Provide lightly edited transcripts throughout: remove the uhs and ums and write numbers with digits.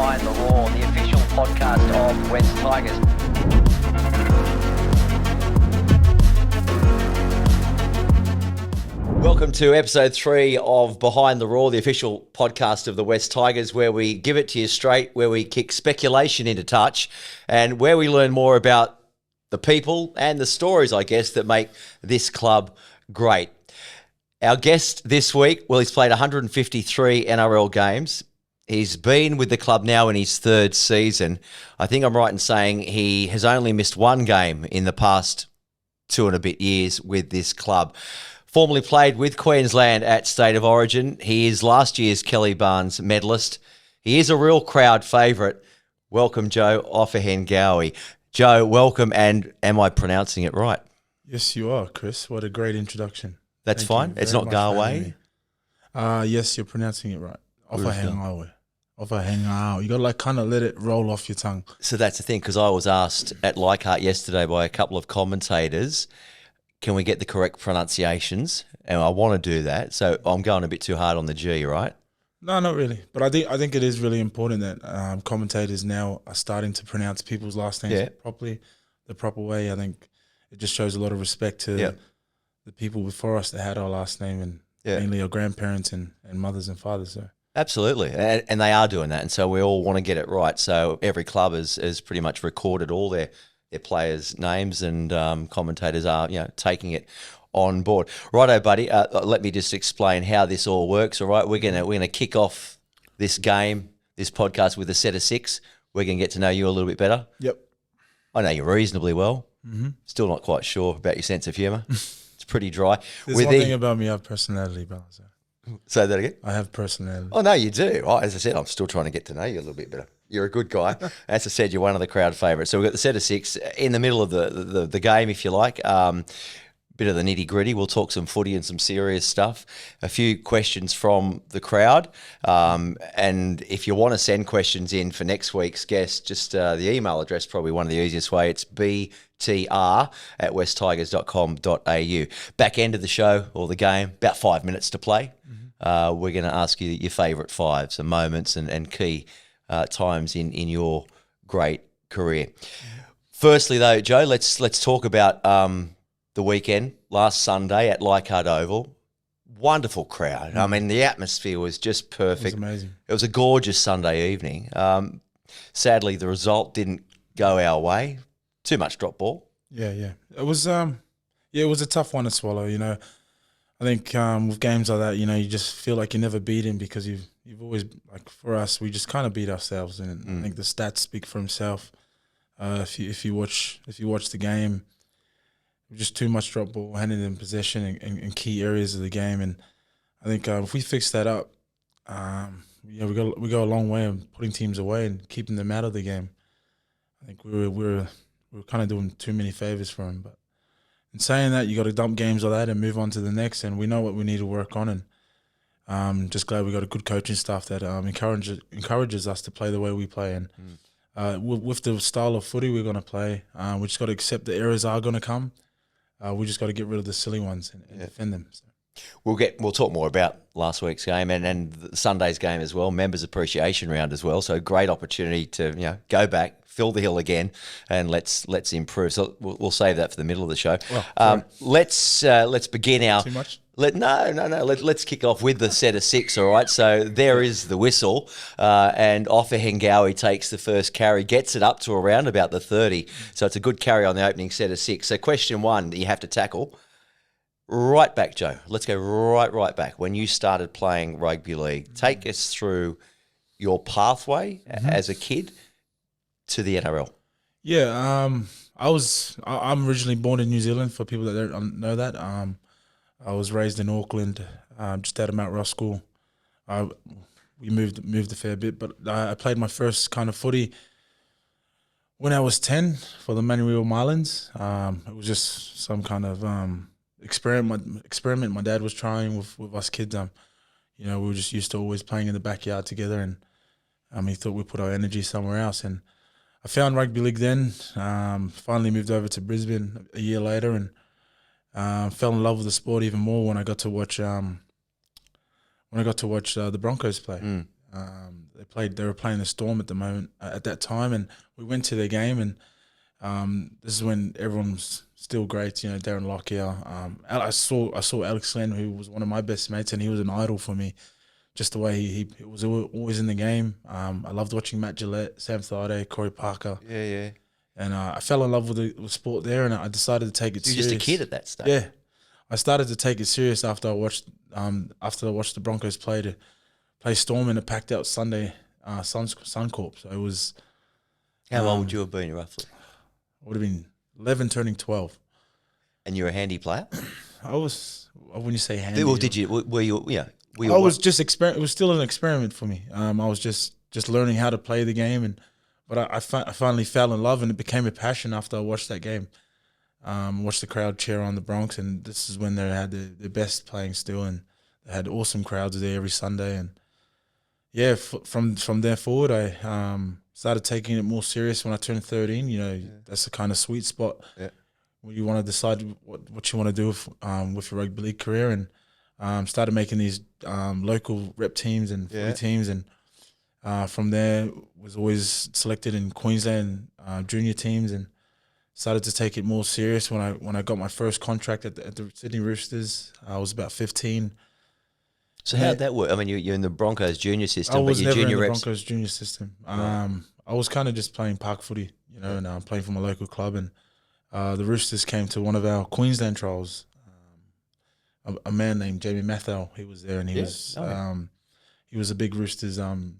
Behind the Roar, the official podcast of West Tigers. Welcome to episode 3 of Behind the Roar, the official podcast of the West Tigers, where we give it to you straight, where we kick speculation into touch, and where we learn more about the people and the stories, I guess, that make this club great. Our guest this week, well, he's played 153 NRL games. He's been with the club now in his 3rd season. I think I'm right in saying he has only missed 1 game in the past 2 and a bit years with this club. Formerly played with Queensland at State of Origin. He is last year's Kelly Barnes medalist. He is a real crowd favourite. Welcome, Joe Ofahengaue. Joe, welcome, and am I pronouncing it right? Yes, you are, Chris. What a great introduction. That's fine. It's not Galway. Yes, you're pronouncing it right. Ofahengaue. Ofahengaue. You got to kind of let it roll off your tongue. So that's the thing, because I was asked at Leichhardt yesterday by a couple of commentators, can we get the correct pronunciations? And I want to do that. So I'm going a bit too hard on the G, right? No, not really. But I think it is really important that commentators now are starting to pronounce people's last names properly, the proper way. I think it just shows a lot of respect to the people before us that had our last name, and mainly our grandparents and mothers and fathers. So. Absolutely, and they are doing that, and so we all want to get it right. So every club has pretty much recorded all their players' names, and commentators are taking it on board. Righto, buddy. Let me just explain how this all works. All right, we're gonna kick off this game, this podcast, with a set of 6. We're gonna get to know you a little bit better. Yep. I know you reasonably well. Mm-hmm. Still not quite sure about your sense of humour. It's pretty dry. There's one thing about me, I have personality, brother. So. Say that again? I have personality. Oh, no, you do. Oh, as I said, I'm still trying to get to know you a little bit better. You're a good guy. As I said, you're one of the crowd favourites. So we've got the set of 6 in the middle of the game, if you like. Bit of the nitty-gritty. We'll talk some footy and some serious stuff. A few questions from the crowd. And if you want to send questions in for next week's guest, just the email address, probably one of the easiest way. It's btr@westtigers.com.au. Back end of the show or the game, about 5 minutes to play. Mm-hmm. We're going to ask you your favourite 5s and moments and key times in your great career. Firstly, though, Joe, let's talk about the weekend, last Sunday at Leichhardt Oval. Wonderful crowd. I mean, the atmosphere was just perfect. It was amazing. It was a gorgeous Sunday evening. Sadly, the result didn't go our way. Too much drop ball. Yeah. It was it was a tough one to swallow, I think with games like that, you just feel like you're never beaten because you've always, like for us, we just kind of beat ourselves, and I think the stats speak for himself. If you watch the game, just too much drop ball, handing them possession in key areas of the game, and I think if we fix that up, we go a long way in putting teams away and keeping them out of the game. I think we're kind of doing too many favors for them, but in saying that, you got to dump games like that and move on to the next, and we know what we need to work on, and just glad we got a good coaching staff that encourages us to play the way we play, and with the style of footy we're going to play, we just got to accept the errors are going to come. We just got to get rid of the silly ones and defend them. So. We'll talk more about last week's game and Sunday's game as well, members appreciation round as well. So great opportunity to go back, fill the hill again, and let's improve. So we'll save that for the middle of the show. Let's begin our. Too much? Let's kick off with the set of 6. All right. So there is the whistle, and Ofahengaue takes the first carry, gets it up to around about the 30. So it's a good carry on the opening set of 6. So question 1 that you have to tackle. Right back, Joe. Let's go right back. When you started playing rugby league, take us through your pathway as a kid to the NRL. Yeah, I'm originally born in New Zealand. For people that don't know that, I was raised in Auckland, just out of Mount Ross School. We moved a fair bit, but I played my first kind of footy when I was 10 for the Manuel Marlins. It was just some kind of experiment my dad was trying with us kids. We were just used to always playing in the backyard together, and he thought we'd put our energy somewhere else. And I found rugby league then. Finally moved over to Brisbane a year later, and fell in love with the sport even more when I got to watch the Broncos play. They were playing the Storm at the moment at that time, and we went to their game, and this is when everyone was still great. You know, Darren Lockyer. I saw Alex Len, who was one of my best mates, and he was an idol for me. Just the way he was always in the game. I loved watching Matt Gillette, Sam Thaiday, Corey Parker. Yeah. And I fell in love with the sport there, and I decided to take it serious. You're just a kid at that stage. Yeah, I started to take it serious after I watched the Broncos play Storm in a packed out Sunday Suncorp. So it was. How old would you have been roughly? I would have been 11, turning 12. And you're a handy player. I was. When you say handy, Well, did you? Were you? Yeah. I was just It was still an experiment for me. I was just learning how to play the game, but I finally fell in love, and it became a passion after I watched that game. Watched the crowd cheer on the Bronx, and this is when they had the best playing still, and they had awesome crowds there every Sunday. And yeah, from there forward, I started taking it more serious when I turned 13. You know, that's the kind of sweet spot when you want to decide what you want to do with your rugby league career, and started making these local rep teams and footy teams, and from there was always selected in Queensland junior teams, and started to take it more serious when I got my first contract at the Sydney Roosters. I was about 15. So how did that work? I mean, you're in the Broncos junior system, I was but your never junior in the reps. Broncos junior system. Right. I was kind of just playing park footy, you know, and playing for my local club. And the Roosters came to one of our Queensland trials. A man named Jamie Mathau, he was there, and he was a big Roosters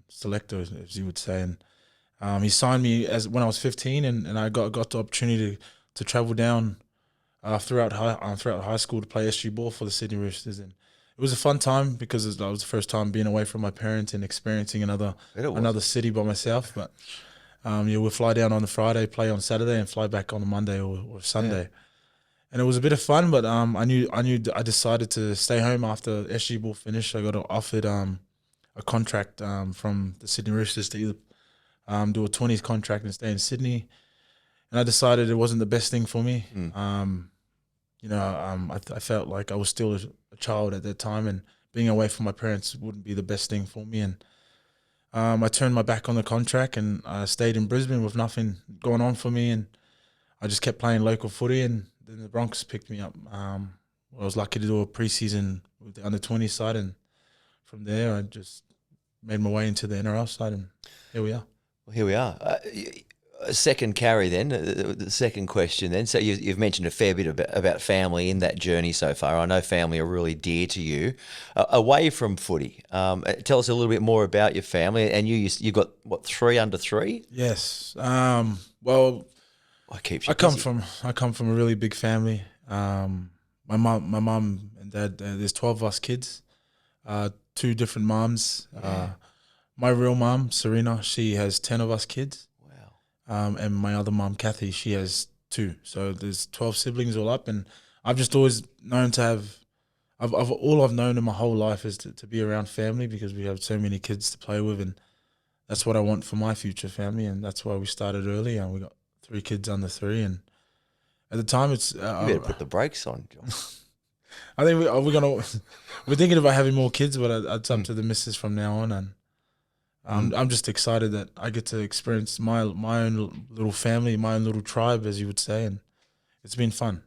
selector, as you would say. And he signed me when I was 15, and I got the opportunity to travel down throughout high school to play SG ball for the Sydney Roosters, and it was a fun time because that was the first time being away from my parents and experiencing another city by myself. But we'll fly down on the Friday, play on Saturday, and fly back on a Monday or Sunday. Yeah. And it was a bit of fun, but I decided to stay home after SG ball finished. I got offered a contract from the Sydney Roosters to either do a 20s contract and stay in Sydney, and I decided it wasn't the best thing for me. I felt like I was still a child at that time, and being away from my parents wouldn't be the best thing for me. And I turned my back on the contract, and I stayed in Brisbane with nothing going on for me, and I just kept playing local footy. And then the Broncos picked me up. I was lucky to do a preseason with the under-20 side, and from there I just made my way into the NRL side, and here we are. Well, here we are. Second carry then, the second question then. So you've mentioned a fair bit about family in that journey so far. I know family are really dear to you. Away from footy, tell us a little bit more about your family. And you got, what, 3 under 3? Yes. Well, I come from a really big family. My mum and dad, there's 12 of us kids, 2 different moms. My real mum, Serena, she has 10 of us kids. And my other mum, Kathy, she has 2. So there's 12 siblings all up, and I've just always known to have. All I've known in my whole life is to be around family, because we have so many kids to play with, and that's what I want for my future family, and that's why we started early, and we got 3 kids under 3, and at the time it's. You better put the brakes on, John. I think we're thinking about having more kids, but it's up to the missus from now on, and. I'm just excited that I get to experience my own little family, my own little tribe, as you would say, and it's been fun.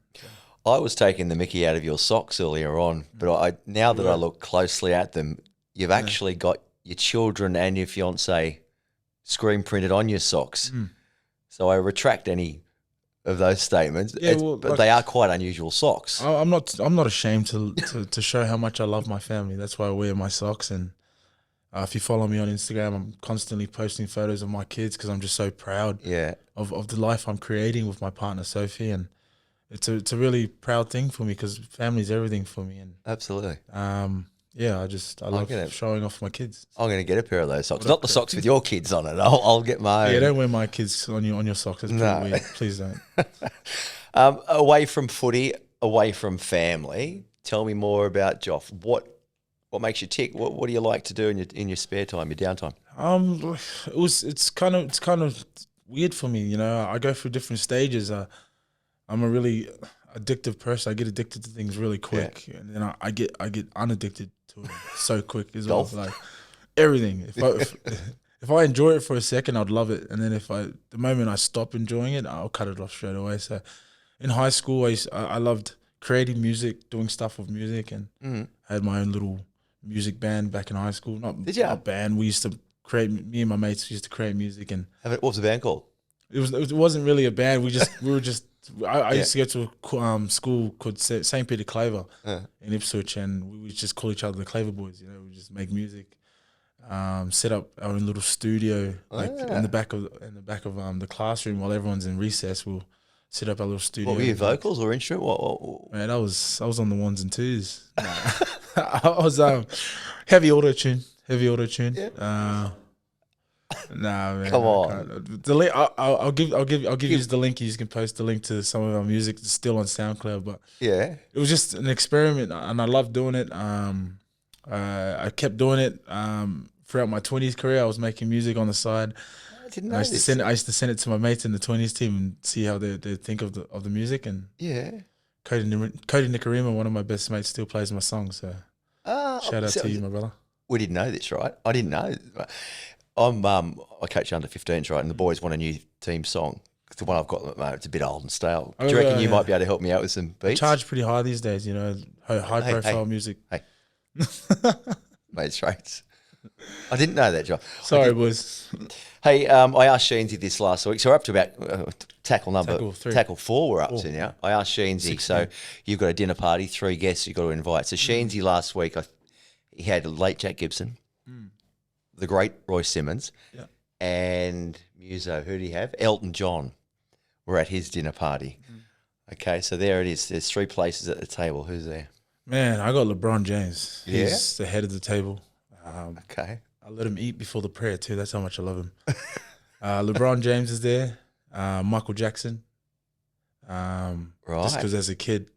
I was taking the mickey out of your socks earlier on, but now that I look closely at them, you've actually got your children and your fiancé screen printed on your socks. So I retract any of those statements. Yeah, but they are quite unusual socks. I'm not ashamed to show how much I love my family. That's why I wear my socks, and. If you follow me on Instagram, I'm constantly posting photos of my kids because I'm just so proud of the life I'm creating with my partner, Sophie. And it's a really proud thing for me because family's everything for me. And absolutely. I love showing off my kids. I'm going to get a pair of those socks. Not the socks with your kids on it. I'll get my own. Yeah, don't wear my kids on your socks. It's pretty weird. Please don't. Away from footy, away from family, tell me more about Joff. What makes you tick? What do you like to do in your spare time, your downtime? It's kind of weird for me, you know. I go through different stages. I'm a really addictive person. I get addicted to things really quick, and then I get unaddicted to it so quick as well. Like everything. If if I enjoy it for a second, I'd love it, and then the moment I stop enjoying it, I'll cut it off straight away. So, in high school, I loved creating music, doing stuff with music, and I had my own little music band back in high school. Did you? Not band. We used to create. Me and my mates used to create music, and What was the band called? it wasn't really a band. We were just. I used to go to a school called St. Peter Claver in Ipswich, and we would just call each other the Claver Boys. You know, we just make music, set up our own little studio in the back of the classroom while everyone's in recess. We'll set up our little studio. What were your vocals or instrument? What? Man, I was on the ones and twos. I was heavy auto tune. Yeah. Nah, man. Come on. The link, I'll give you the link. You can post the link to some of our music. It's still on SoundCloud, but Yeah. it was just an experiment, and I loved doing it. I kept doing it throughout my 20s career. I was making music on the side. I didn't know I this. used to send it to my mates in the 20s team and see how they think of the music. And Yeah. Cody Nicarima, one of my best mates, still plays my songs. So shout out to you, my brother. We didn't know this, right? I didn't know. I coach under 15s, right? And the boys want a new team song. The one I've got at the moment, it's a bit old and stale. Do you reckon you might be able to help me out with some beats? Charge pretty high these days, you know, high profile music. Hey. Made rates. I didn't know that, John. Sorry, boys. Hey, I asked Sheensy this last week. So we're up to about tackle 4 we're up to now. I asked Sheensy, so you've got a dinner party, 3 guests you've got to invite. So Sheensy last week, he had late Jack Gibson, the great Roy Simmons, and Muso. Who do you have? Elton John were at his dinner party. Okay, so there it is. There's 3 places at the table. Who's there? Man, I got LeBron James. He's the head of the table. Okay. I let him eat before the prayer too. That's how much I love him. LeBron James is there. Michael Jackson. Right. Just because as a kid,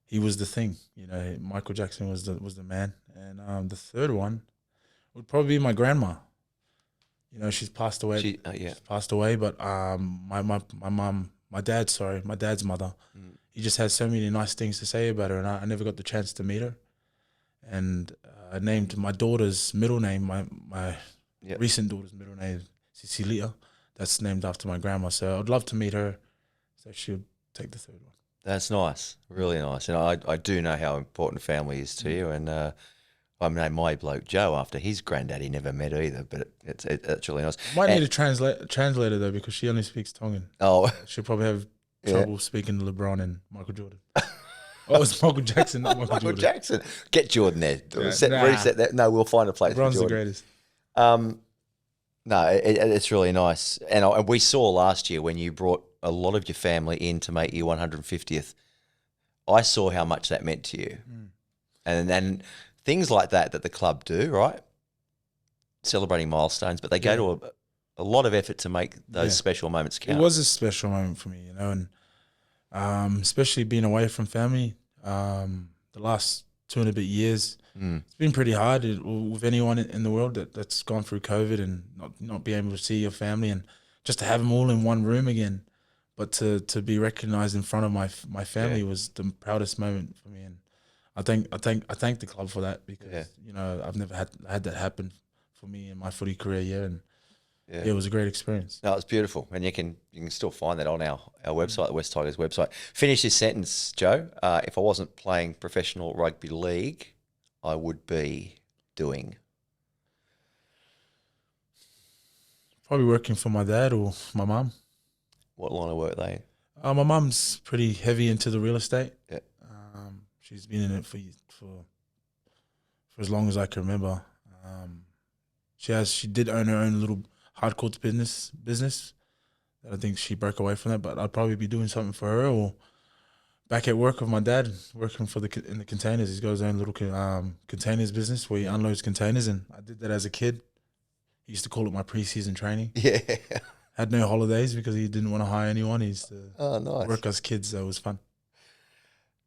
he was the thing. You know, Michael Jackson was the man. And the third one would probably be my grandma. You know, she's passed away. She's passed away. But my dad's mother. He just had so many nice things to say about her, and I never got the chance to meet her. And I named my daughter's middle name, my recent daughter's middle name, Cecilia. That's named after my grandma. So I'd love to meet her. So she'll take the third one. That's nice, really nice. And I do know how important family is to you. And I named my bloke Joe after his granddad. He never met either, but it's really nice. Might need a translator though, because she only speaks Tongan. Oh, she'll probably have trouble speaking to LeBron and Michael Jordan. Oh, it's Michael Jackson, not Michael Jordan. Jackson. Get Jordan there. Reset that. No, we'll find a place for LeBron's Jordan. the greatest. No, it's really nice. And we saw last year when you brought a lot of your family in to make your 150th, I saw how much that meant to you. And then things like that the club do, right? Celebrating milestones, but they go to a lot of effort to make those special moments count. It was a special moment for me, you know, and especially being away from family the last 2 and a bit years. It's been pretty hard with anyone in the world that's gone through COVID and not being able to see your family, and just to have them all in one room again. But to be recognised in front of my family was the proudest moment for me, and I thank the club for that, because you know, I've never had that happen for me in my footy career and it was a great experience. No, it's beautiful, and you can still find that on our website, the West Tigers website. Finish this sentence, Joe. If I wasn't playing professional rugby league, I would be doing. Probably working for my dad or my mum. What line of work are they in? My mum's pretty heavy into the real estate. Yeah. She's been in it for as long as I can remember. She did own her own little hard courts business. I think she broke away from that, but I'd probably be doing something for her, or back at work with my dad, working in the containers. He's got his own little containers business where he unloads containers, and I did that as a kid. He used to call it my pre-season training. Yeah. Had no holidays because he didn't want to hire anyone. He used to nice. work us kids, so it was fun.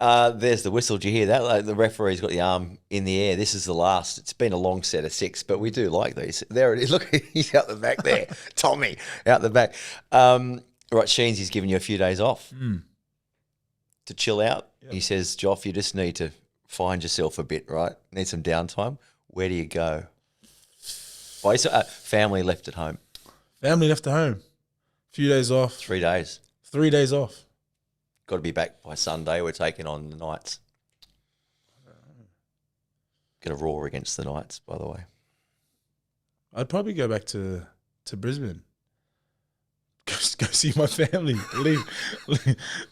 There's the whistle. Did you hear that? Like, the referee's got the arm in the air. This is the last. It's been a long set of 6, but we do like these. There it is. Look, he's out the back there. Tommy, out the back. Right, Sheensy's giving you a few days off to chill out. Yep. He says, Joff, you just need to find yourself a bit, right? Need some downtime. Where do you go? Well, family left at home. Family left at home. Few days off. 3 days. 3 days off. Got to be back by Sunday. We're taking on the Knights. Going to roar against the Knights, by the way. I'd probably go back to Brisbane. Go see my family.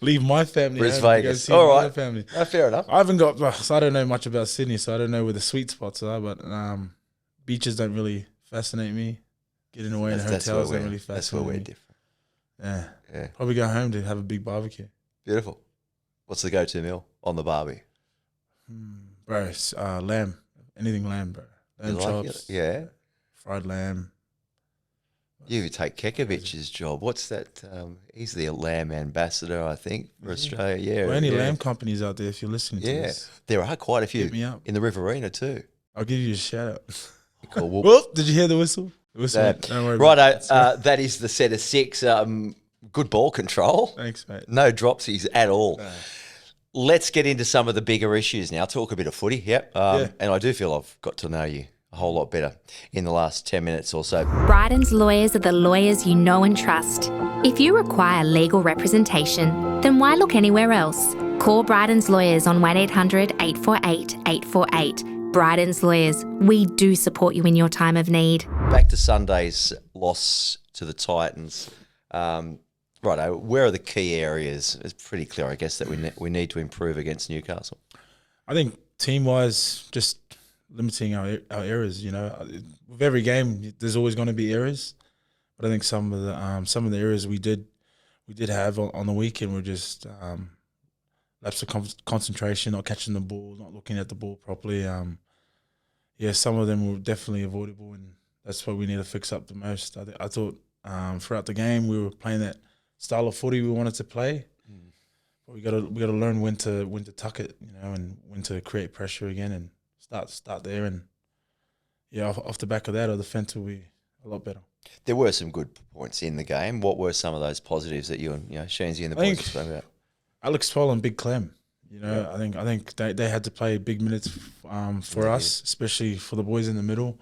Leave my family. Bris home to Vegas. Go see All my right. family. Fair enough. I haven't got. So I don't know much about Sydney, so I don't know where the sweet spots are. But beaches don't really fascinate me. Getting away in hotels don't really fascinate me. That's where we're different. Yeah. Probably go home to have a big barbecue. Beautiful. What's the go-to meal on the barbie? Bro, it's, lamb. Anything lamb, bro. Lamb chops. Yeah. Fried lamb. You take Kekovic's job. What's that? He's the lamb ambassador, I think, for Australia. Yeah. Well, any lamb companies out there, if you're listening to this. There are quite a few Hit me up. in the Riverina too. I'll give you a shout out. Cool. Well, did you hear the whistle? The whistle. Don't worry about it. Righto, that is the set of 6. Good ball control. Thanks, mate. No dropsies at all. Let's get into some of the bigger issues now. Talk a bit of footy. Yep. And I do feel I've got to know you a whole lot better in the last 10 minutes or so. Bryden's lawyers are the lawyers you know and trust. If you require legal representation, then why look anywhere else? Call Bryden's lawyers on 1800 848 848. Bryden's lawyers, we do support you in your time of need. Back to Sunday's loss to the Titans. Righto, where are the key areas? It's pretty clear, I guess, that we need to improve against Newcastle. I think team-wise, just limiting our errors. You know, with every game, there's always going to be errors, but I think some of the errors we did have on the weekend were just lapse of concentration, not catching the ball, not looking at the ball properly. Some of them were definitely avoidable, and that's what we need to fix up the most. I thought throughout the game we were playing that style of footy we wanted to play, but we got to learn when to tuck it, you know, and when to create pressure again and start there. And off the back of that, our defence will be a lot better. There were some good points in the game. What were some of those positives that you and Sheenzy and the boys spoke about? Alex Twell and Big Clem. You know, I think they had to play big minutes for us, especially for the boys in the middle.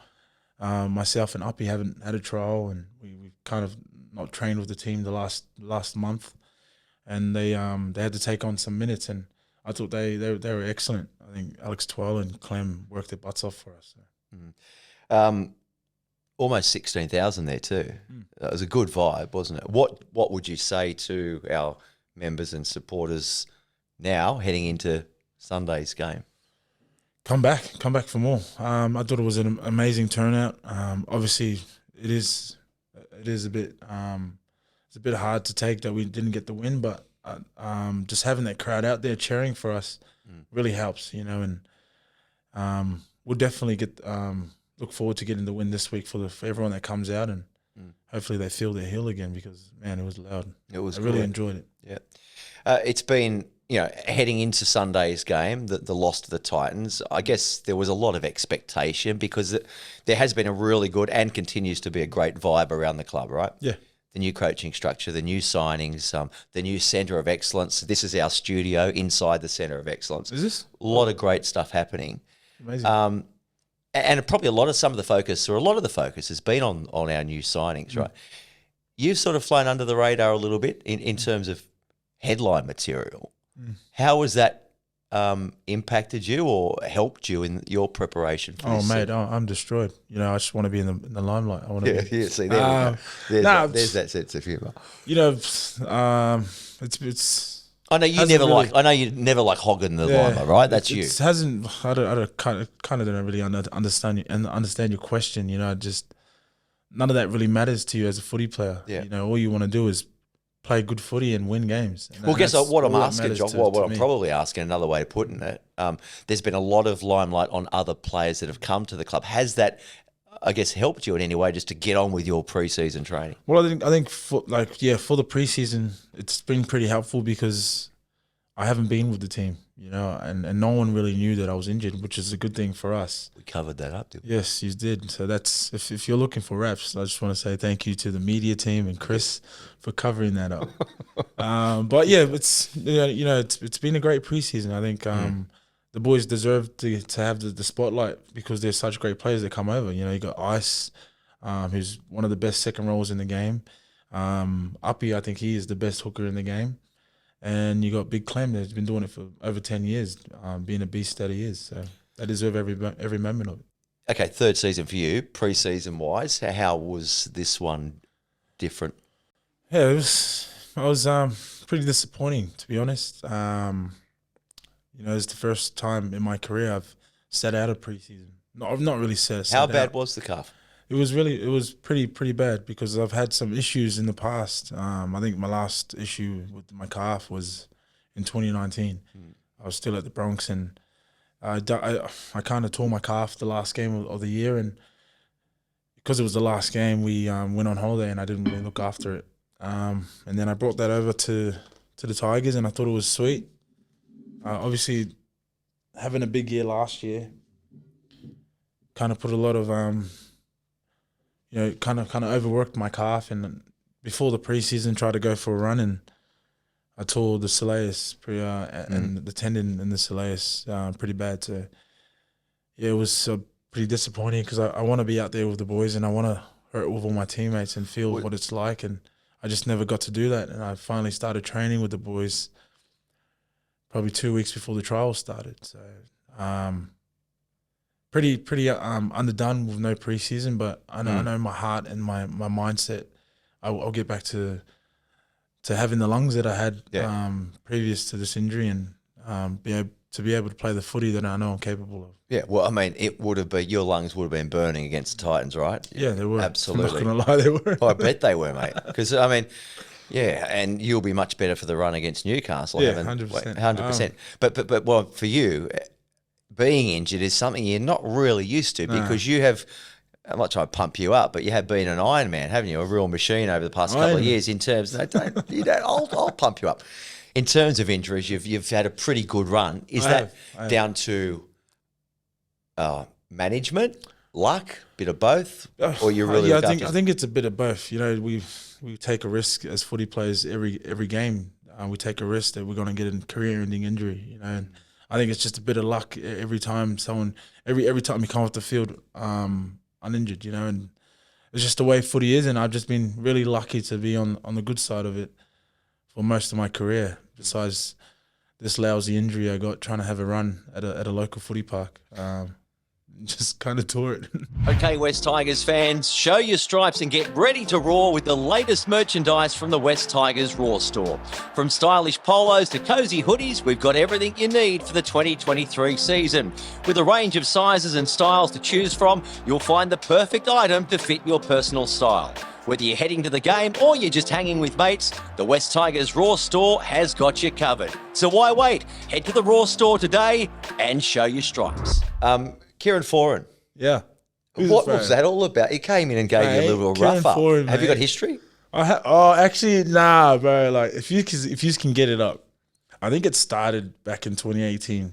Myself and Uppy haven't had a trial, and we kind of not trained with the team the last month, and they had to take on some minutes, and I thought they were excellent. I think Alex Twell and Clem worked their butts off for us. So. Almost 16,000 there too. That was a good vibe, wasn't it? What would you say to our members and supporters now heading into Sunday's game? Come back for more. I thought it was an amazing turnout. Obviously, it is a bit it's a bit hard to take that we didn't get the win, but just having that crowd out there cheering for us really helps, you know. And we'll definitely look forward to getting the win this week for everyone that comes out, and hopefully they feel their heel again, because man, it was loud. I really enjoyed it. Yeah, it's been, heading into Sunday's game, the loss to the Titans, I guess there was a lot of expectation because there has been a really good and continues to be a great vibe around the club, right? Yeah. The new coaching structure, the new signings, the new centre of excellence. This is our studio inside the centre of excellence. Is this? A lot of great stuff happening. Amazing. And probably a lot of the focus has been on our new signings, right? You've sort of flown under the radar a little bit in terms of headline material. How has that impacted you or helped you in your preparation for this? Mate, I'm destroyed. You know, I just want to be in the limelight. I want to be. Yeah, see, there we go. There's that sense of humour. You know, it's. I know you never like hogging the limelight, right? That's you. It hasn't. I kind of don't really understand your question. You know, just none of that really matters to you as a footy player. Yeah. You know, all you want to do is play good footy and win games. And well, guess what I'm asking, John, what I'm me. probably asking, another way of putting it, there's been a lot of limelight on other players that have come to the club. Has that, I guess, helped you in any way just to get on with your pre-season training? Well, I think for the pre-season, it's been pretty helpful because I haven't been with the team, you know, and no one really knew that I was injured, which is a good thing for us. We covered that up, didn't we? Yes, you did. So that's if you're looking for reps, I just want to say thank you to the media team and Chris for covering that up. But yeah, it's it's been a great preseason. I think the boys deserve to have the spotlight because they're such great players that come over. You know, you got Ice, who's one of the best second rows in the game. Uppy, I think he is the best hooker in the game. And you got Big Clem that's been doing it for over 10 years, being a beast that he is. So they deserve every moment of it. Okay, third season for you, pre-season wise. How was this one different? Yeah, it was pretty disappointing, to be honest. It's the first time in my career I've sat out of preseason. No, I've not really sat How out. bad was the calf? It was pretty bad because I've had some issues in the past. I think my last issue with my calf was in 2019. I was still at the Bronx, and I kind of tore my calf the last game of the year, and because it was the last game, we went on holiday, and I didn't really look after it. And then I brought that over to the Tigers, and I thought it was sweet. Obviously, having a big year last year kind of put a lot of kind of overworked my calf, and before the preseason tried to go for a run, and I tore the soleus and the tendon in the soleus pretty bad. So yeah, it was pretty disappointing because I want to be out there with the boys and I want to hurt with all my teammates and feel what it's like, and I just never got to do that. And I finally started training with the boys probably 2 weeks before the trials started. So pretty underdone with no preseason, but I know my heart and my mindset. I'll get back to having the lungs that I had previous to this injury, and be able to play the footy that I know I'm capable of. Yeah, well, I mean, it would have been, your lungs would have been burning against the Titans, right? Yeah, they were. Absolutely. I'm not going to lie, they were. I bet they were, mate. Because, I mean, yeah, and you'll be much better for the run against Newcastle. Yeah, 100%. 100%. But well, for you, being injured is something you're not really used to because you have, I'm not trying to pump you up, but you have been an Iron Man, haven't you? A real machine over the past couple of years in terms, I'll pump you up. In terms of injuries, you've had a pretty good run. Is that down to management, luck, bit of both, or you really? Yeah, I think it's a bit of both. You know, we take a risk as footy players every game. We take a risk that we're going to get a career-ending injury. You know, and I think it's just a bit of luck every time every time you come off the field uninjured. You know, and it's just the way footy is. And I've just been really lucky to be on the good side of it for most of my career. Besides this lousy injury I got trying to have a run at a local footy park. Just kind of tore it. Okay, West Tigers fans, show your stripes and get ready to roar with the latest merchandise from the West Tigers Raw store. From stylish polos to cozy hoodies, we've got everything you need for the 2023 season. With a range of sizes and styles to choose from, you'll find the perfect item to fit your personal style. Whether you're heading to the game or you're just hanging with mates, the West Tigers Raw store has got you covered. So why wait? Head to the Raw store today and show your stripes. Kieran Foran. Yeah. What was that all about? He came in and gave you a little rough up. Foran, have you got history? Actually, nah, bro. Like, if you can get it up, I think it started back in 2018.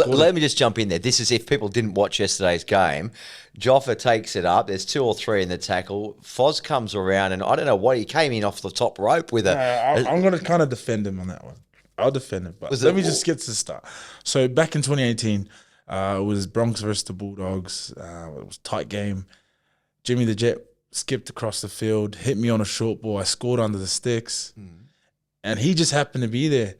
Let me just jump in there. This is if people didn't watch yesterday's game. Joffa takes it up. There's 2 or 3 in the tackle. Foz comes around, and I don't know what, he came in off the top rope with I'm going to kind of defend him on that one. I'll defend him. But let me just get to the start. So back in 2018, it was Bronx versus the Bulldogs. It was a tight game. Jimmy the Jet skipped across the field, hit me on a short ball. I scored under the sticks. And he just happened to be there.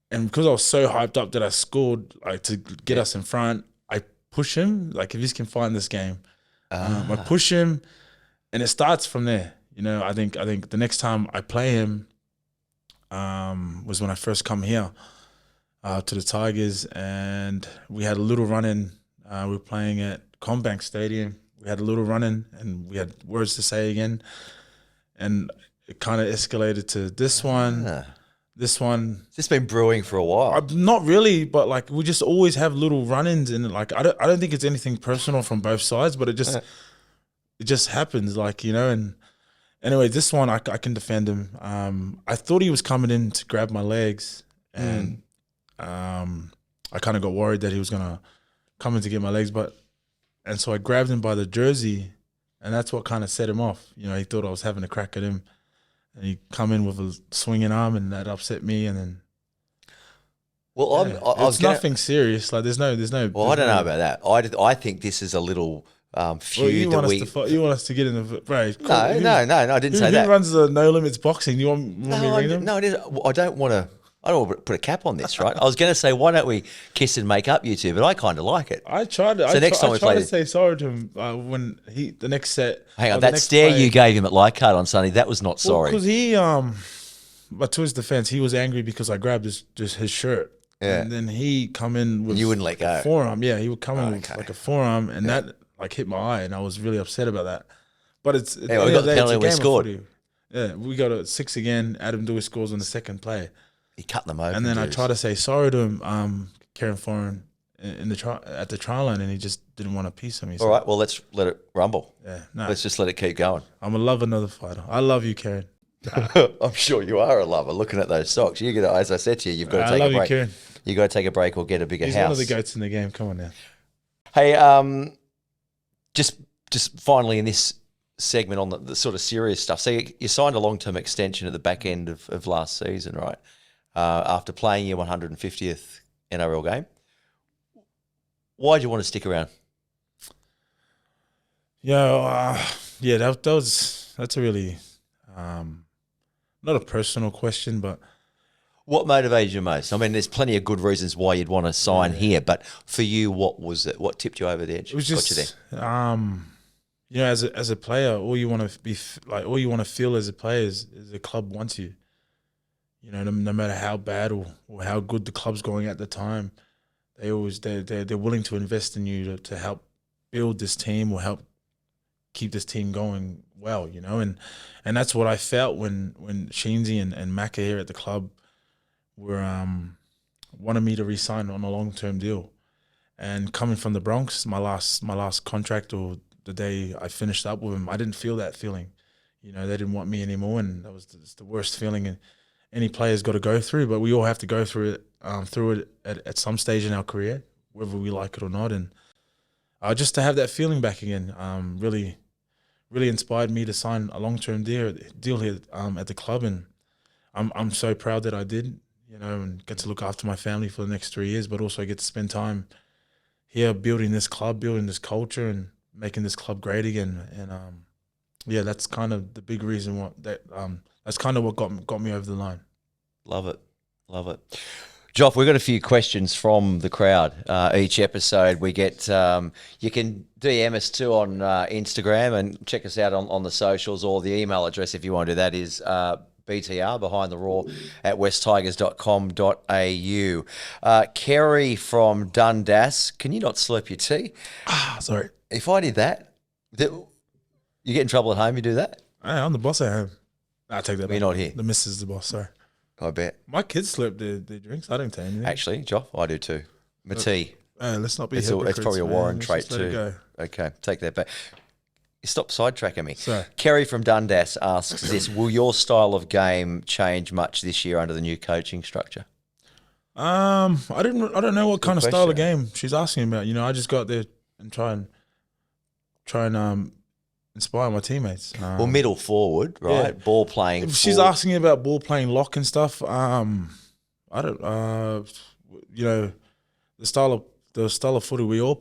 And because I was so hyped up that I scored, like, to get us in front, I push him. Like, if you can find this game, I push him, and it starts from there. You know, I think the next time I play him was when I first come here to the Tigers, and we had a little run-in. We were playing at Combank Stadium. We had a little run-in, and we had words to say again. And it kind of escalated to this one. This one. It's just been brewing for a while. Not really, but like we just always have little run-ins, and like I don't think it's anything personal from both sides, but it just happens, like, you know. And anyway, this one I can defend him. I thought he was coming in to grab my legs, and I kind of got worried that he was gonna come in to get my legs, and so I grabbed him by the jersey, and that's what kind of set him off. You know, he thought I was having a crack at him. And he come in with a swinging arm, and that upset me. And then, well, it's nothing serious. Like there's no. Well, I don't know about that. I think this is a little feud you that want we. us to you want us to get in the bro? No, I didn't say Who that. runs the No Limits boxing? You want me to No, ring them? no, it is. I don't want to. I don't want to put a cap on this, right? I was going to say, why don't we kiss and make up, you two? But I kind of like it. I tried. So next time we play to this- say sorry to him when the next set. Hang on, the that next stare play- you gave him at Leichhardt on Sunday, that was not sorry. Because he but to his defense, he was angry because I grabbed his shirt. Yeah. And then he come in with you wouldn't let like a go. forearm. Yeah, he would come in with Okay. like a forearm, and that like hit my eye, and I was really upset about that. But it's Yeah, we got the penalty, we scored. Yeah, we got a 6 again. Adam Dewey scores on the second play, He cut them open. and then I dudes. tried to say sorry to him, Kieran Foran, at the trial line, and he just didn't want to piece him. He All said, right, well, let's let it rumble. Yeah, no, Let's just let it keep going. I'm gonna love another fighter. I love you, Kieran. I'm sure you are a lover. Looking at those socks, you got. As I said to you, you've got to I take love a you, break. Kieran. You got to take a break or get a bigger He's house. one of the goats in the game. Come on now. Hey, just finally in this segment on the sort of serious stuff. So you signed a long-term extension at the back end of last season, right? After playing your 150th NRL game. Why do you want to stick around? Yeah, that's a really not a personal question, but What motivated you most? I mean, there's plenty of good reasons why you'd want to sign here, but for you, what was it? What tipped you over the edge? it was Got you just there? as a player, all you want to all you want to feel as a player is the club wants you. No matter how bad or how good the club's going at the time, they're willing to invest in you to help build this team or help keep this team going well, and that's what I felt when Sheensy and Macca here at the club were wanted me to resign on a long-term deal. And coming from the Bronx, my last contract or the day I finished up with them, I didn't feel that feeling. They didn't want me anymore, and that was the worst feeling any player's got to go through. But we all have to go through it at some stage in our career, whether we like it or not. And just to have that feeling back again, really inspired me to sign a long-term deal here at the club, and I'm so proud that I did. And get to look after my family for the next 3 years, but also get to spend time here building this club, building this culture, and making this club great again. And that's kind of the big reason that's kind of what got me over the line. Love it. Joff, we've got a few questions from the crowd. Each episode we get, you can DM us too on Instagram and check us out on the socials, or the email address if you want to do that is BTR, behind the raw, at westtigers.com.au. Kerry from Dundas, can you not slurp your tea? Sorry. If I did that, you get in trouble at home, you do that? Hey, I'm the boss at home. I take that We're back. not here. The missus is the boss, sorry. I bet. My kids slurp their drinks. I don't take anything. Actually, Joff, I do too. My tea. Let's not be It's hypocrites, probably a man. Warren Let's trait just let it too. go. Okay, take that back. Stop sidetracking me. Sorry. Kerry from Dundas asks this: will your style of game change much this year under the new coaching structure? I don't know what kind of Good style of question. game she's asking about. I just got there and try and inspire my teammates. Well, middle forward, right? yeah. Ball playing. If she's forward. asking about ball playing lock and stuff, I don't. The style of footy we're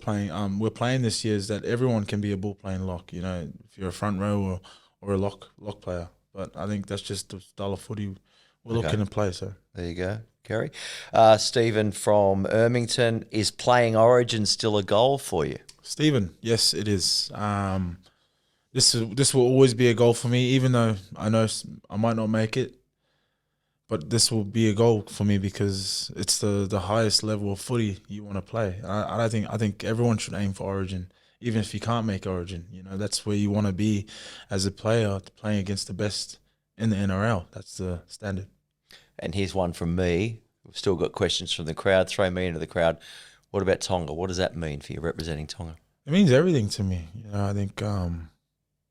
playing this year is that everyone can be a ball playing lock. If you're a front row or a lock player. But I think that's just the style of footy we're looking to play. So There you go, Kerry. Stephen from Ermington, is playing Origin still a goal for you? Stephen, yes, it is. This will always be a goal for me, even though I know I might not make it. But this will be a goal for me because it's the highest level of footy you want to play. I think everyone should aim for Origin, even if you can't make Origin. That's where you want to be as a player, playing against the best in the NRL. That's the standard. And here's one from me. We've still got questions from the crowd. Throw me into the crowd. What about Tonga? What does that mean for you representing Tonga? It means everything to me. I think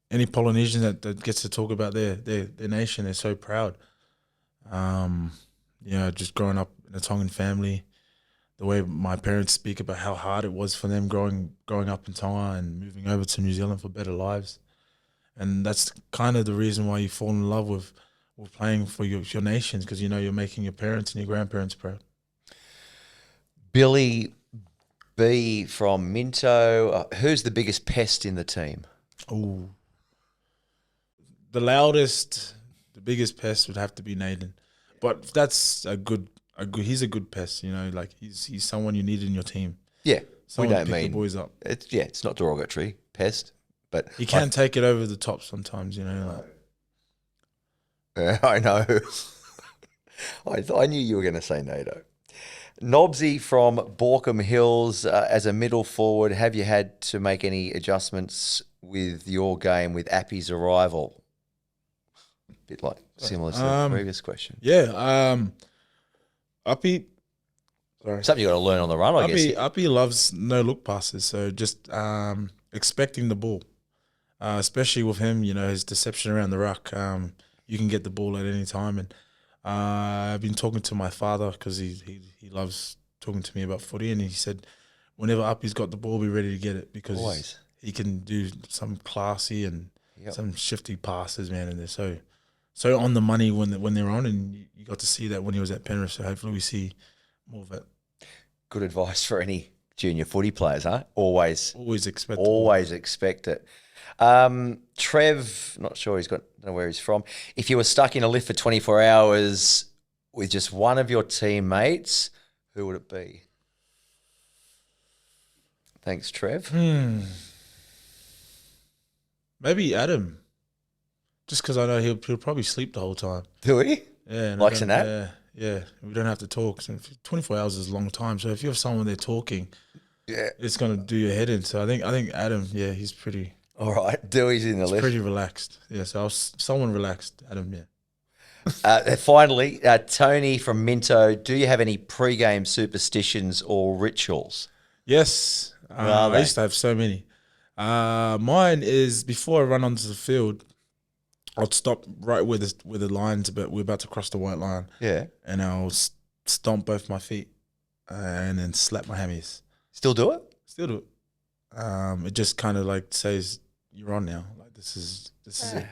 any Polynesian that gets to talk about their nation, they're so proud. Just growing up in a Tongan family, the way my parents speak about how hard it was for them growing up in Tonga and moving over to New Zealand for better lives. And that's kind of the reason why you fall in love with playing for your nations, because you're making your parents and your grandparents proud. Billy B from Minto. Who's the biggest pest in the team? Oh, the biggest pest would have to be Nathan, but that's a good. He's a good pest. You know, like he's someone you need in your team. Yeah, Someone we to don't pick mean the boys up. It's not derogatory, pest, but He can take it over the top sometimes. You know, like. I know. I knew you were going to say NATO. Nobsy from Borkham Hills, as a middle forward, have you had to make any adjustments with your game with Appy's arrival? Bit like similar to the previous question. Yeah, Uppy. Sorry. Something you got to learn on the run, I guess. Uppy loves no look passes, so just expecting the ball, especially with him. You know, his deception around the ruck. You can get the ball at any time, and I've been talking to my father because he loves talking to me about footy, and he said whenever Uppy's got the ball, be ready to get it because Always. he can do some classy and some shifty passes, man, and they're so on the money when they're on, and you got to see that when he was at Penrith. So hopefully we see more of it. Good advice for any junior footy players, huh? Always expect it. Trev, not sure don't know where he's from. If you were stuck in a lift for 24 hours with just one of your teammates, who would it be? Thanks, Trev. Maybe Adam. Just because I know he'll probably sleep the whole time. Do he? Yeah. and Likes a nap? Yeah. We don't have to talk. So 24 hours is a long time. So if you have someone there talking, it's going to do your head in. So I think Adam, he's pretty... All right. Dewey's in the lift. Pretty relaxed. Yeah, so someone relaxed. Adam, yeah. Finally, Tony from Minto, do you have any pre-game superstitions or rituals? Yes. I used to have so many. Mine is before I run onto the field, I'll stop right where the line's, but we're about to cross the white line. Yeah. And I'll stomp both my feet and then slap my hammies. Still do it? Still do it. It just kind of like says you're on now. Like this is it.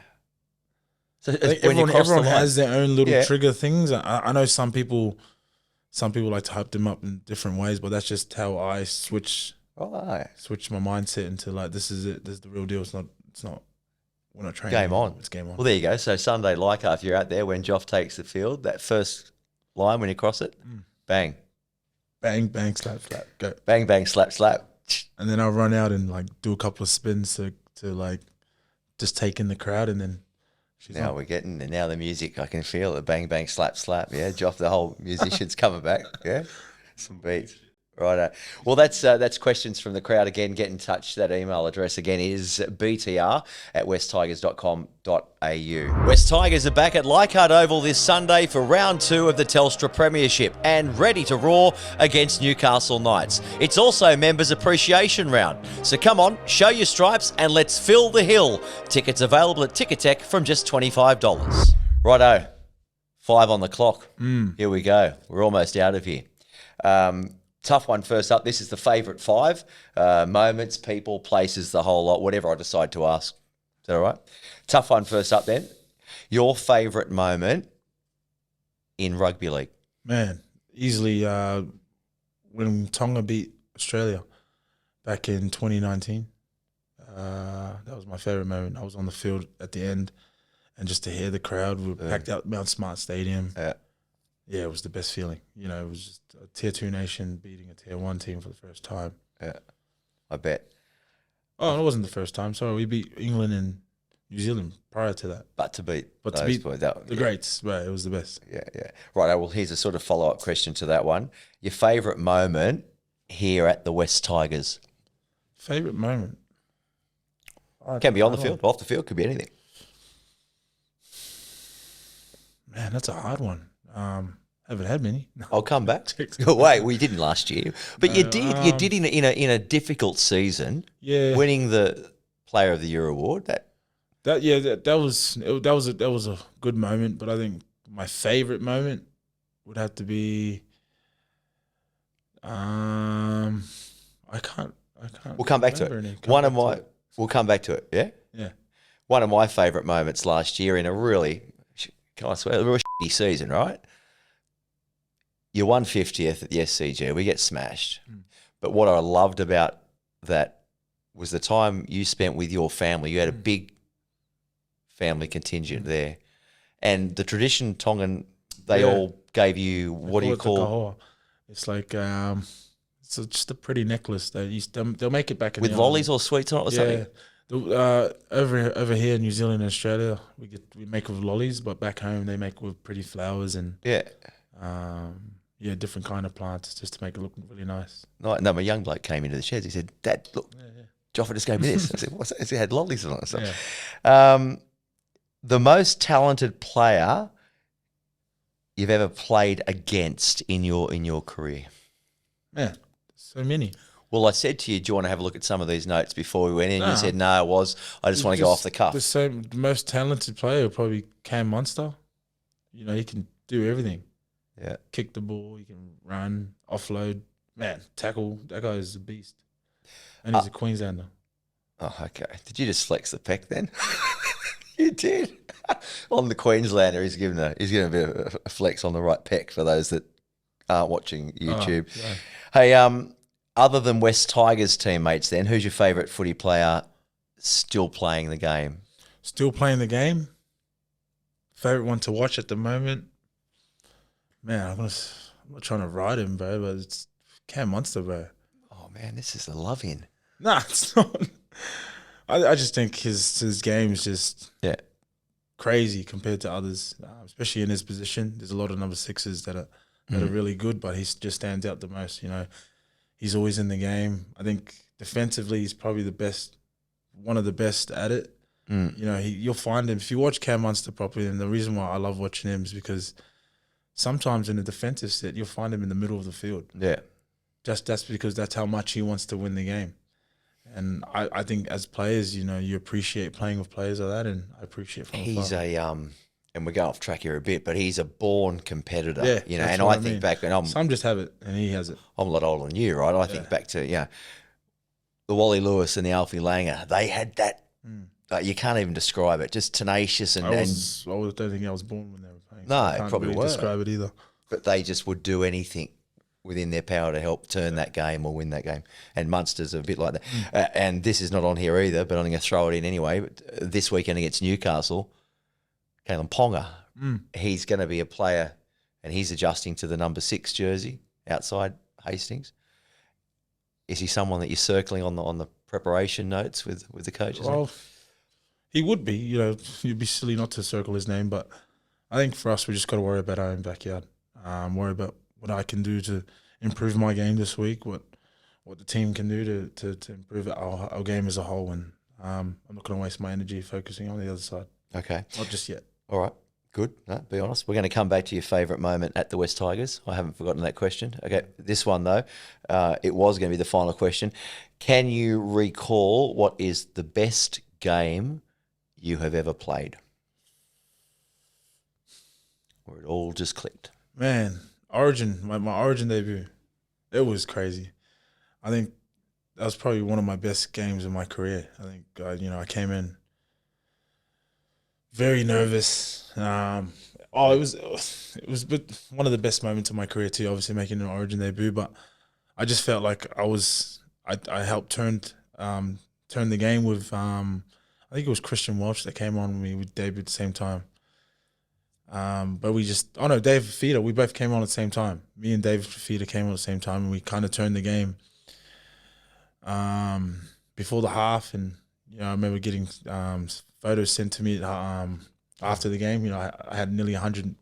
So everyone has their own little trigger things. I know some people like to hype them up in different ways, but that's just how I switch my mindset into like this is it. This is the real deal. It's not. We're not training. Game on. It's game on. Well, there you go. So Sunday, if you're out there when Joff takes the field, that first line when you cross it, bang. Bang, bang, slap, slap, go. Bang, bang, slap, slap. And then I'll run out and like do a couple of spins to like just take in the crowd, and then now the music, I can feel it. Bang, bang, slap, slap. Yeah, Joff, the whole musician's coming back. Yeah, some beats. Right. Well, that's questions from the crowd. Again, get in touch. That email address again is btr@westtigers.com.au. West Tigers are back at Leichhardt Oval this Sunday for round 2 of the Telstra Premiership and ready to roar against Newcastle Knights. It's also Members Appreciation Round. So come on, show your stripes and let's fill the hill. Tickets available at Ticketek from just $25. Righto. 5 on the clock. Here we go. We're almost out of here. Tough one first up. This is the favourite 5 moments, people, places, the whole lot, whatever I decide to ask. Is that all right? Tough one first up then. Your favourite moment in rugby league? Man, easily when Tonga beat Australia back in 2019. That was my favourite moment. I was on the field at the end, and just to hear the crowd, we were packed out Mount Smart Stadium. Yeah, it was the best feeling. You know, it was just a Tier 2 nation beating a Tier 1 team for the first time. Yeah, I bet. Oh, it wasn't the first time. Sorry, we beat England and New Zealand prior to that. But to beat the greats, right, it was the best. Yeah. Right, well, here's a sort of follow-up question to that one. Your favourite moment here at the West Tigers? Favourite moment? Can be on the field, off the field, could be anything. Man, that's a hard one. Haven't had many. I'll come back. Wait, we didn't last year, but you did. You did in a difficult season. Yeah, winning the Player of the Year award. That was a good moment. But I think my favourite moment would have to be. I can't. We'll come back to it. We'll come back to it. Yeah. Yeah. One of my favourite moments last year in a really, can I swear, a real shitty season, right? You won 50th at the SCG. We get smashed. But what I loved about that was the time you spent with your family. You had a big family contingent there. And the tradition, Tongan, they all gave you, what do you call? Kahoa. It's like it's just a pretty necklace. They'll make it back in With the lollies island. or sweets on it or something? Over here in New Zealand and Australia, we make with lollies, but back home they make with pretty flowers and different kind of plants just to make it look really nice. No, my young bloke came into the sheds. He said, "Dad, look, Joffa just gave me this." I said, "What's that?" He said, "It had lollies on it." So, the most talented player you've ever played against in your career? Man, so many. Well, I said to you, do you want to have a look at some of these notes before we went in? You said, no, I just want to go off the cuff. The most talented player would probably Cam Munster. You know, he can do everything. Yeah. Kick the ball, he can run, offload, man, tackle. That guy is a beast. And he's a Queenslander. Oh, okay. Did you just flex the peck then? You did. On the Queenslander, he's given a bit of a flex on the right peck for those that aren't watching YouTube. Oh, yeah. Hey, other than West Tigers teammates then, who's your favourite footy player still playing the game? Still playing the game? Favourite one to watch at the moment? Man, I'm not trying to ride him, bro, but it's Cam Munster, bro. Oh, man, this is a love-in. Nah, it's not. I just think his game is just crazy compared to others, especially in his position. There's a lot of number sixes that are really good, but he just stands out the most. You know, he's always in the game. I think defensively, he's probably one of the best at it. You know, you'll find him if you watch Cam Munster properly. And the reason why I love watching him is because sometimes in a defensive set, you'll find him in the middle of the field. Yeah, that's because that's how much he wants to win the game. And I think as players, you know, you appreciate playing with players like that, and I appreciate from He's afar. And we're going off track here a bit, but he's a born competitor. Yeah, you know, and I think back when some just have it, and he has it. I'm a lot older than you, right? I think back to the Wally Lewis and the Alfie Langer. They had that. You can't even describe it. Just tenacious and. I don't think I was born when they were playing. No, so I can't probably really weren't. describe it either. But they just would do anything within their power to help turn that game or win that game. And Munster's a bit like that. And this is not on here either, but I'm going to throw it in anyway. But this weekend against Newcastle, Kalen Ponga, he's going to be a player, and he's adjusting to the number 6 jersey outside Hastings. Is he someone that you're circling on the preparation notes with the coaches? Well, he would be. You know, you'd be silly not to circle his name, but I think for us, we just got to worry about our own backyard. Worry about what I can do to improve my game this week, what the team can do to improve our game as a whole. And I'm not going to waste my energy focusing on the other side. Okay. Not just yet. All right. Good. No, be honest. We're going to come back to your favourite moment at the West Tigers. I haven't forgotten that question. Okay. This one, though, it was going to be the final question. Can you recall what is the best game you have ever played? Where it all just clicked. Man, Origin, my Origin debut, it was crazy. I think that was probably one of my best games in my career. I think, I came in very nervous. It was one of the best moments of my career too, obviously making an Origin debut, but I just felt like I helped turn the game with, I think it was Christian Welch that came on when we debuted at the same time. But Dave Fafita, we both came on at the same time. Me and Dave Fafita came on at the same time, and we kind of turned the game before the half. And, I remember getting photos sent to me after the game. I had nearly 100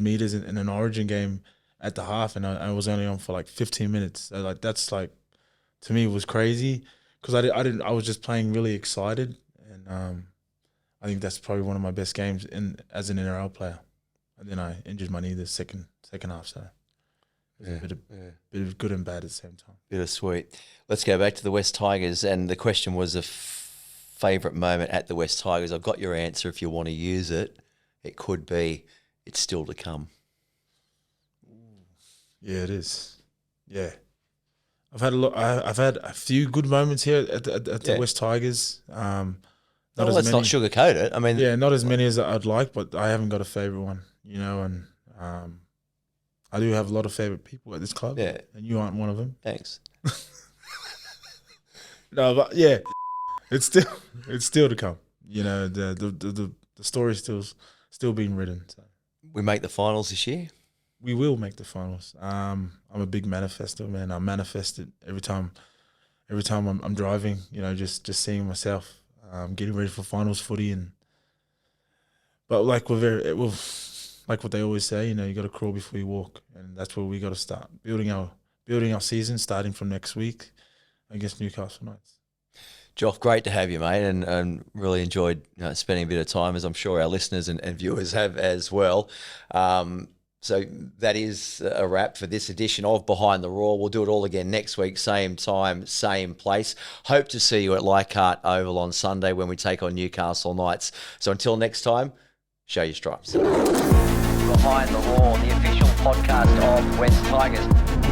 meters in an Origin game at the half, and I was only on for like 15 minutes. So that's to me, it was crazy because I was just playing really excited. And I think that's probably one of my best games as an NRL player. And then I injured my knee the second half, so it was a bit of good and bad at the same time. Bittersweet. Let's go back to the West Tigers, and the question was a favourite moment at the West Tigers. I've got your answer if you want to use it. It could be it's still to come. Yeah, it is. Yeah. I've had a few good moments here at the West Tigers. Let's not sugarcoat it. I mean, not as many as I'd like, but I haven't got a favourite one, and I I do have a lot of favourite people at this club. Yeah. And you aren't one of them. Thanks. No, but yeah, it's still to come. You know, the story's still being written. So. We make the finals this year. We will make the finals. I'm a big manifestor, man. I manifest it every time I'm driving. You know, just seeing myself getting ready for finals footy, but like like what they always say, you know, you got to crawl before you walk, and that's where we got to start building our season, starting from next week against Newcastle Knights. Joff, great to have you, mate, and really enjoyed spending a bit of time, as I'm sure our listeners and viewers have as well. So that is a wrap for this edition of Behind the Roar. We'll do it all again next week, same time, same place. Hope to see you at Leichhardt Oval on Sunday when we take on Newcastle Knights. So until next time, show your stripes. Behind the Roar, the official podcast of West Tigers.